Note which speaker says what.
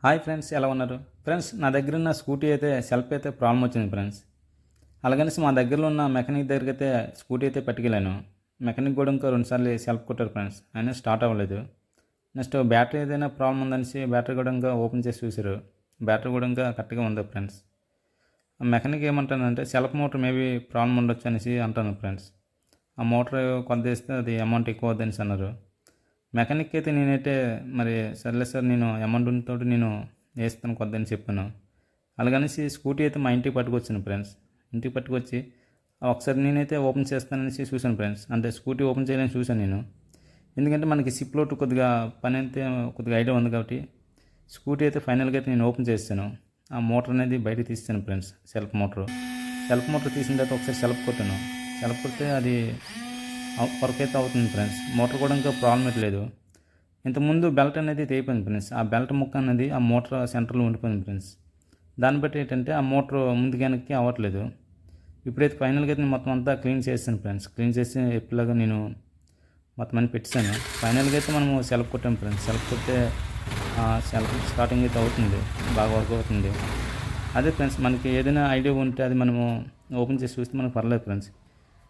Speaker 1: Hi friends, ఎలా ఉన్నారు friends? నా దగ్గర ఉన్న స్కూటీ అయితే సెల్ఫ్ అయితే ప్రాబ్లం వచ్చింది ఫ్రెండ్స్. అలాగనేసి మా దగ్గరలో ఉన్న మెకానిక్ దగ్గరికి అయితే స్కూటీ అయితే పట్టుకెళ్ళాను. మెకానిక్ కూడా ఇంకా రెండుసార్లు సెల్ఫ్ కొట్టారు ఫ్రెండ్స్, అయినా స్టార్ట్ అవ్వలేదు. నెక్స్ట్ బ్యాటరీ ఏదైనా ప్రాబ్లం ఉందనేసి బ్యాటరీ కూడా ఇంకా ఓపెన్ చేసి చూసారు. బ్యాటరీ కూడా ఇంకా కరెక్ట్గా ఉంది ఫ్రెండ్స్. మెకానిక్ ఏమంటానంటే సెల్ఫ్ మోటార్ మేబీ ప్రాబ్లం ఉండొచ్చు అనేసి అంటాను ఫ్రెండ్స్. ఆ మోటార్ కొంత వేస్తే అది అమౌంట్ ఎక్కువ అవుతుందనేసి అన్నారు. మెకానిక్ అయితే నేనైతే మరి సర్లే సార్, నేను అమౌంట్తో నేను వేస్తాను కొద్దని చెప్పాను. అలాగనేసి స్కూటీ అయితే మా ఇంటికి పట్టుకొచ్చాను ఫ్రెండ్స్. ఇంటికి పట్టుకొచ్చి ఒకసారి నేనైతే ఓపెన్ చేస్తాననేసి చూశాను ఫ్రెండ్స్. అంటే స్కూటీ ఓపెన్ చేయాలని చూశాను నేను. ఎందుకంటే మనకి సిప్ లోటు కొద్దిగా పని అయితే కొద్దిగా ఐడియా ఉంది కాబట్టి స్కూటీ అయితే ఫైనల్గా అయితే నేను ఓపెన్ చేస్తాను. ఆ మోటార్ అనేది బయటకు తీస్తాను ఫ్రెండ్స్. సెల్ఫ్ మోటార్ తీసిన తర్వాత ఒకసారి సెల్ఫ్ కొట్టాను. సెల్ఫ్ కొడితే అది వర్క్ అయితే అవుతుంది ఫ్రెండ్స్. మోటార్ కూడా ఇంకా ప్రాబ్లం లేదు. ఇంతకుముందు బెల్ట్ అనేది తెగిపోయింది ఫ్రెండ్స్. ఆ బెల్ట్ ముక్క అనేది ఆ మోటార్ సెంటర్లో ఉండిపోయింది ఫ్రెండ్స్. దాన్ని బట్టి ఏంటంటే ఆ మోటార్ ముందుకు వెనక్కి అవ్వట్లేదు. ఇప్పుడైతే ఫైనల్గా అయితే నేను మొత్తం అంతా క్లీన్ చేస్తాను ఫ్రెండ్స్. క్లీన్ చేసి ఎప్పుడులాగా నేను మొత్తం అన్ని పెట్టాను. ఫైనల్గా అయితే మనము సెల్ఫ్ కొట్టాం ఫ్రెండ్స్. సెల్ఫ్ కొట్టే సెల్ఫ్ స్టార్టింగ్ అయితే అవుతుంది, బాగా వర్క్ అవుతుంది. అదే ఫ్రెండ్స్, మనకి ఏదైనా ఐడియా ఉంటే అది మనము ఓపెన్ చేసి చూస్తే మనకు పర్లేదు ఫ్రెండ్స్.